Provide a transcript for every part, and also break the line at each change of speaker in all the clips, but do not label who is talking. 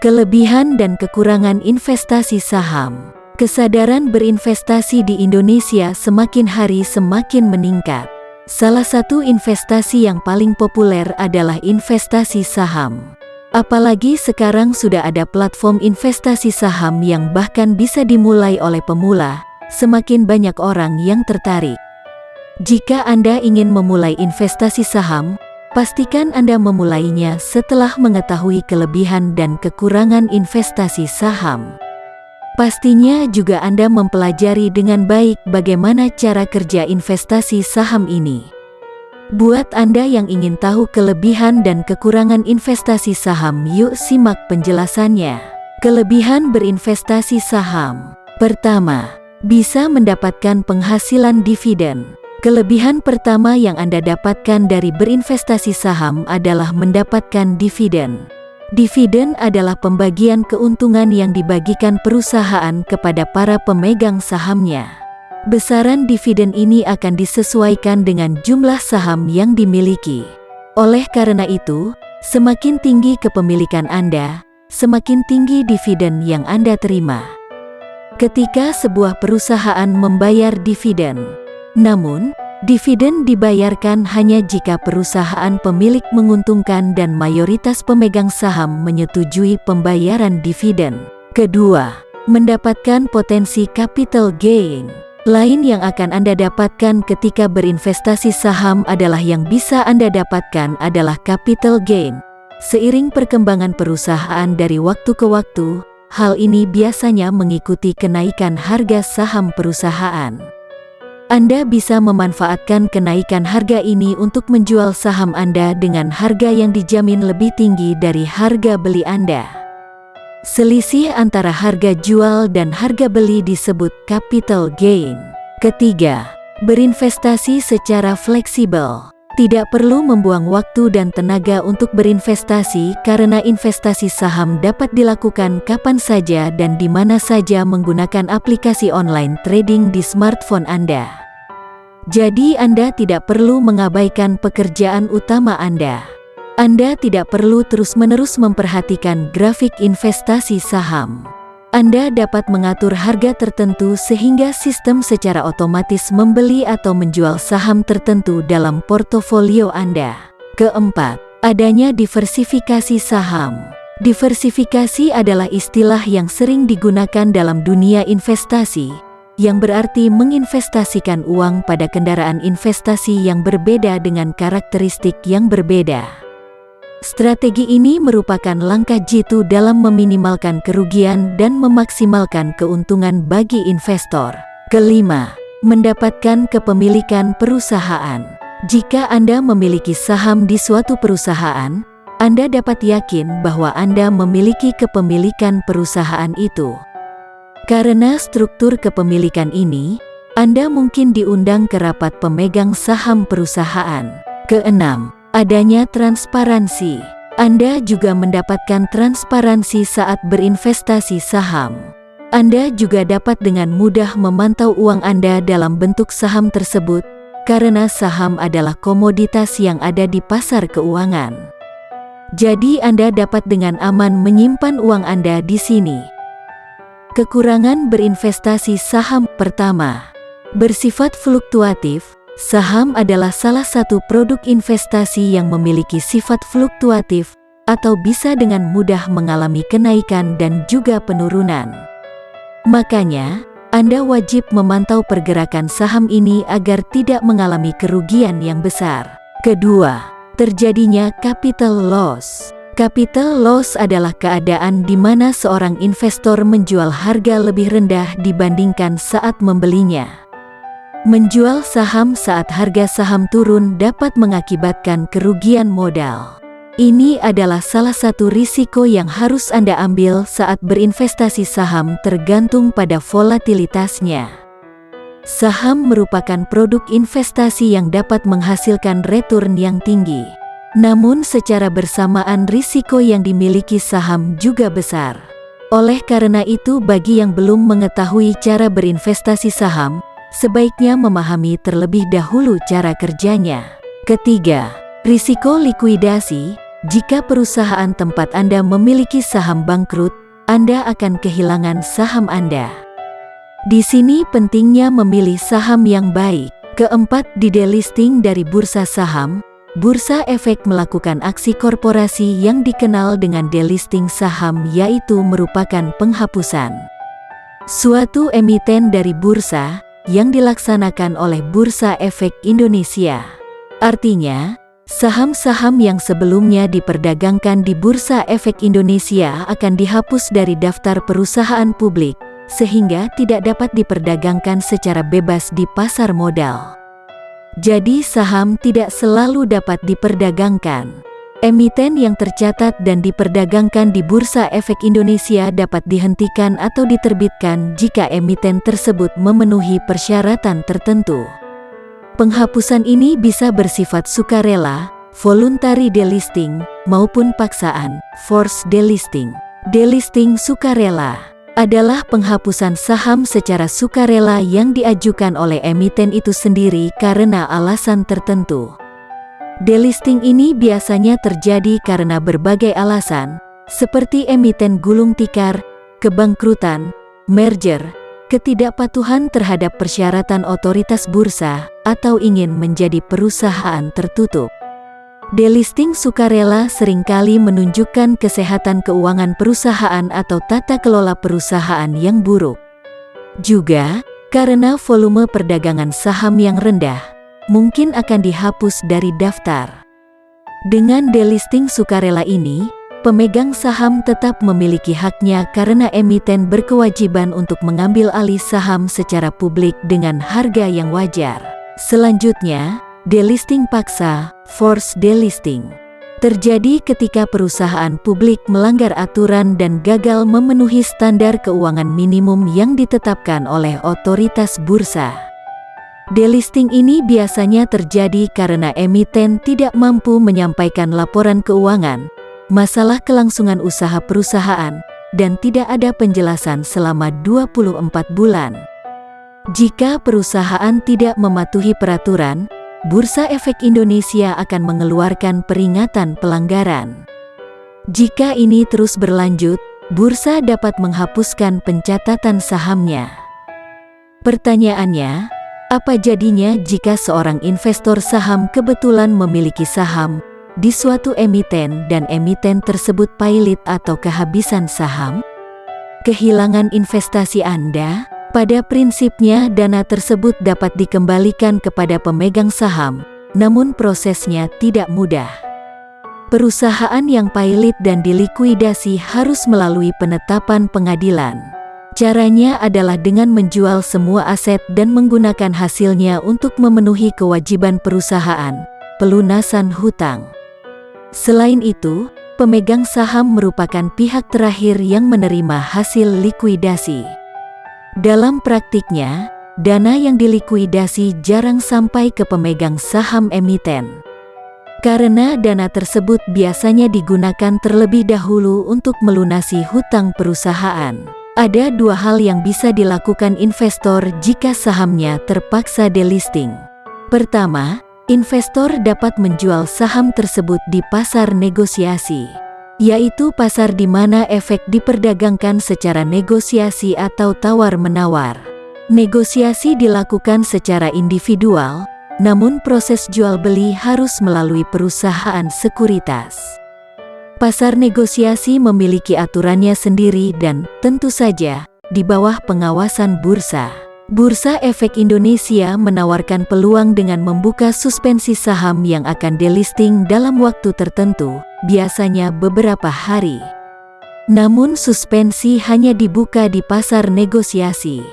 Kelebihan dan kekurangan investasi saham. Kesadaran berinvestasi di Indonesia semakin hari semakin meningkat. Salah satu investasi yang paling populer adalah investasi saham. Apalagi sekarang sudah ada platform investasi saham yang bahkan bisa dimulai oleh pemula, semakin banyak orang yang tertarik. Jika Anda ingin memulai investasi saham, pastikan Anda memulainya setelah mengetahui kelebihan dan kekurangan investasi saham. Pastinya juga Anda mempelajari dengan baik bagaimana cara kerja investasi saham ini. Buat Anda yang ingin tahu kelebihan dan kekurangan investasi saham, yuk simak penjelasannya. Kelebihan berinvestasi saham. Pertama, bisa mendapatkan penghasilan dividen. Kelebihan pertama yang Anda dapatkan dari berinvestasi saham adalah mendapatkan dividen. Dividen adalah pembagian keuntungan yang dibagikan perusahaan kepada para pemegang sahamnya. Besaran dividen ini akan disesuaikan dengan jumlah saham yang dimiliki. Oleh karena itu, semakin tinggi kepemilikan Anda, semakin tinggi dividen yang Anda terima. Ketika sebuah perusahaan membayar dividen, namun, dividen dibayarkan hanya jika perusahaan pemilik menguntungkan dan mayoritas pemegang saham menyetujui pembayaran dividen. Kedua, mendapatkan potensi capital gain. Lain yang akan Anda dapatkan ketika berinvestasi saham adalah yang bisa Anda dapatkan adalah capital gain. Seiring perkembangan perusahaan dari waktu ke waktu, hal ini biasanya mengikuti kenaikan harga saham perusahaan. Anda bisa memanfaatkan kenaikan harga ini untuk menjual saham Anda dengan harga yang dijamin lebih tinggi dari harga beli Anda. Selisih antara harga jual dan harga beli disebut capital gain. Ketiga, berinvestasi secara fleksibel. Tidak perlu membuang waktu dan tenaga untuk berinvestasi karena investasi saham dapat dilakukan kapan saja dan di mana saja menggunakan aplikasi online trading di smartphone Anda. Jadi Anda tidak perlu mengabaikan pekerjaan utama Anda. Anda tidak perlu terus-menerus memperhatikan grafik investasi saham. Anda dapat mengatur harga tertentu sehingga sistem secara otomatis membeli atau menjual saham tertentu dalam portofolio Anda. Keempat, adanya diversifikasi saham. Diversifikasi adalah istilah yang sering digunakan dalam dunia investasi, yang berarti menginvestasikan uang pada kendaraan investasi yang berbeda dengan karakteristik yang berbeda. Strategi ini merupakan langkah jitu dalam meminimalkan kerugian dan memaksimalkan keuntungan bagi investor. Kelima, mendapatkan kepemilikan perusahaan. Jika Anda memiliki saham di suatu perusahaan, Anda dapat yakin bahwa Anda memiliki kepemilikan perusahaan itu. Karena struktur kepemilikan ini, Anda mungkin diundang ke rapat pemegang saham perusahaan. Keenam, adanya transparansi. Anda juga mendapatkan transparansi saat berinvestasi saham. Anda juga dapat dengan mudah memantau uang Anda dalam bentuk saham tersebut, karena saham adalah komoditas yang ada di pasar keuangan. Jadi Anda dapat dengan aman menyimpan uang Anda di sini. Kekurangan berinvestasi saham. Pertama, bersifat fluktuatif. Saham adalah salah satu produk investasi yang memiliki sifat fluktuatif atau bisa dengan mudah mengalami kenaikan dan juga penurunan. Makanya, Anda wajib memantau pergerakan saham ini agar tidak mengalami kerugian yang besar. Kedua, terjadinya capital loss. Capital loss adalah keadaan di mana seorang investor menjual harga lebih rendah dibandingkan saat membelinya. Menjual saham saat harga saham turun dapat mengakibatkan kerugian modal. Ini adalah salah satu risiko yang harus Anda ambil saat berinvestasi saham tergantung pada volatilitasnya. Saham merupakan produk investasi yang dapat menghasilkan return yang tinggi. Namun secara bersamaan risiko yang dimiliki saham juga besar. Oleh karena itu bagi yang belum mengetahui cara berinvestasi saham, sebaiknya memahami terlebih dahulu cara kerjanya. Ketiga, risiko likuidasi. Jika perusahaan tempat Anda memiliki saham bangkrut, Anda akan kehilangan saham Anda. Di sini pentingnya memilih saham yang baik. Keempat, di delisting dari bursa saham. Bursa Efek melakukan aksi korporasi yang dikenal dengan delisting saham, yaitu merupakan penghapusan suatu emiten dari bursa yang dilaksanakan oleh Bursa Efek Indonesia. Artinya, saham-saham yang sebelumnya diperdagangkan di Bursa Efek Indonesia akan dihapus dari daftar perusahaan publik, sehingga tidak dapat diperdagangkan secara bebas di pasar modal. Jadi saham tidak selalu dapat diperdagangkan. Emiten yang tercatat dan diperdagangkan di Bursa Efek Indonesia dapat dihentikan atau diterbitkan jika emiten tersebut memenuhi persyaratan tertentu. Penghapusan ini bisa bersifat sukarela, voluntary delisting, maupun paksaan, forced delisting. Delisting sukarela adalah penghapusan saham secara sukarela yang diajukan oleh emiten itu sendiri karena alasan tertentu. Delisting ini biasanya terjadi karena berbagai alasan, seperti emiten gulung tikar, kebangkrutan, merger, ketidakpatuhan terhadap persyaratan otoritas bursa, atau ingin menjadi perusahaan tertutup. Delisting sukarela seringkali menunjukkan kesehatan keuangan perusahaan atau tata kelola perusahaan yang buruk. Juga, karena volume perdagangan saham yang rendah, mungkin akan dihapus dari daftar. Dengan delisting sukarela ini, pemegang saham tetap memiliki haknya karena emiten berkewajiban untuk mengambil alih saham secara publik dengan harga yang wajar. Selanjutnya, delisting paksa, forced delisting, terjadi ketika perusahaan publik melanggar aturan dan gagal memenuhi standar keuangan minimum yang ditetapkan oleh otoritas bursa. Delisting ini biasanya terjadi karena emiten tidak mampu menyampaikan laporan keuangan, masalah kelangsungan usaha perusahaan, dan tidak ada penjelasan selama 24 bulan. Jika perusahaan tidak mematuhi peraturan, Bursa Efek Indonesia akan mengeluarkan peringatan pelanggaran. Jika ini terus berlanjut, bursa dapat menghapuskan pencatatan sahamnya. Pertanyaannya, apa jadinya jika seorang investor saham kebetulan memiliki saham di suatu emiten dan emiten tersebut pailit atau kehabisan saham? Kehilangan investasi Anda? Pada prinsipnya dana tersebut dapat dikembalikan kepada pemegang saham, namun prosesnya tidak mudah. Perusahaan yang pailit dan dilikuidasi harus melalui penetapan pengadilan. Caranya adalah dengan menjual semua aset dan menggunakan hasilnya untuk memenuhi kewajiban perusahaan, pelunasan hutang. Selain itu, pemegang saham merupakan pihak terakhir yang menerima hasil likuidasi. Dalam praktiknya, dana yang dilikuidasi jarang sampai ke pemegang saham emiten. Karena dana tersebut biasanya digunakan terlebih dahulu untuk melunasi hutang perusahaan. Ada dua hal yang bisa dilakukan investor jika sahamnya terpaksa delisting. Pertama, investor dapat menjual saham tersebut di pasar negosiasi, yaitu pasar di mana efek diperdagangkan secara negosiasi atau tawar-menawar. Negosiasi dilakukan secara individual, namun proses jual-beli harus melalui perusahaan sekuritas. Pasar negosiasi memiliki aturannya sendiri dan, tentu saja, di bawah pengawasan bursa. Bursa Efek Indonesia menawarkan peluang dengan membuka suspensi saham yang akan delisting dalam waktu tertentu, biasanya beberapa hari. Namun suspensi hanya dibuka di pasar negosiasi.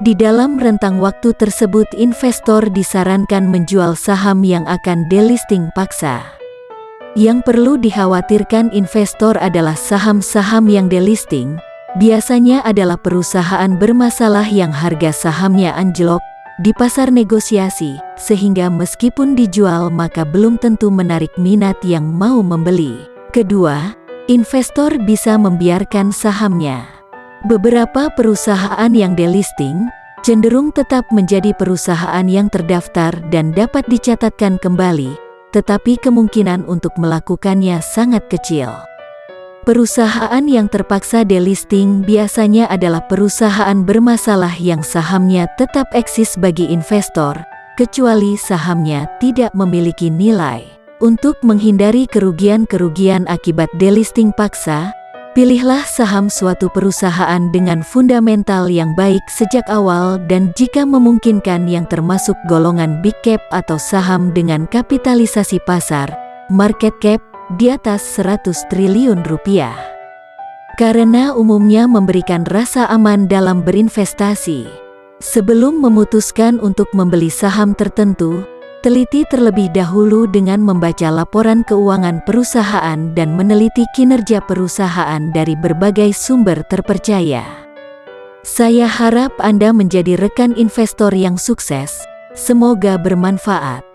Di dalam rentang waktu tersebut investor disarankan menjual saham yang akan delisting paksa. Yang perlu dikhawatirkan investor adalah saham-saham yang delisting, biasanya adalah perusahaan bermasalah yang harga sahamnya anjlok di pasar negosiasi, sehingga meskipun dijual maka belum tentu menarik minat yang mau membeli. Kedua, investor bisa membiarkan sahamnya. Beberapa perusahaan yang delisting cenderung tetap menjadi perusahaan yang terdaftar dan dapat dicatatkan kembali, tetapi kemungkinan untuk melakukannya sangat kecil. Perusahaan yang terpaksa delisting biasanya adalah perusahaan bermasalah yang sahamnya tetap eksis bagi investor, kecuali sahamnya tidak memiliki nilai. Untuk menghindari kerugian-kerugian akibat delisting paksa, pilihlah saham suatu perusahaan dengan fundamental yang baik sejak awal dan jika memungkinkan yang termasuk golongan big cap atau saham dengan kapitalisasi pasar, market cap, di atas 100 triliun rupiah. Karena umumnya memberikan rasa aman dalam berinvestasi. Sebelum memutuskan untuk membeli saham tertentu, teliti terlebih dahulu dengan membaca laporan keuangan perusahaan dan meneliti kinerja perusahaan dari berbagai sumber terpercaya. Saya harap Anda menjadi rekan investor yang sukses. Semoga bermanfaat.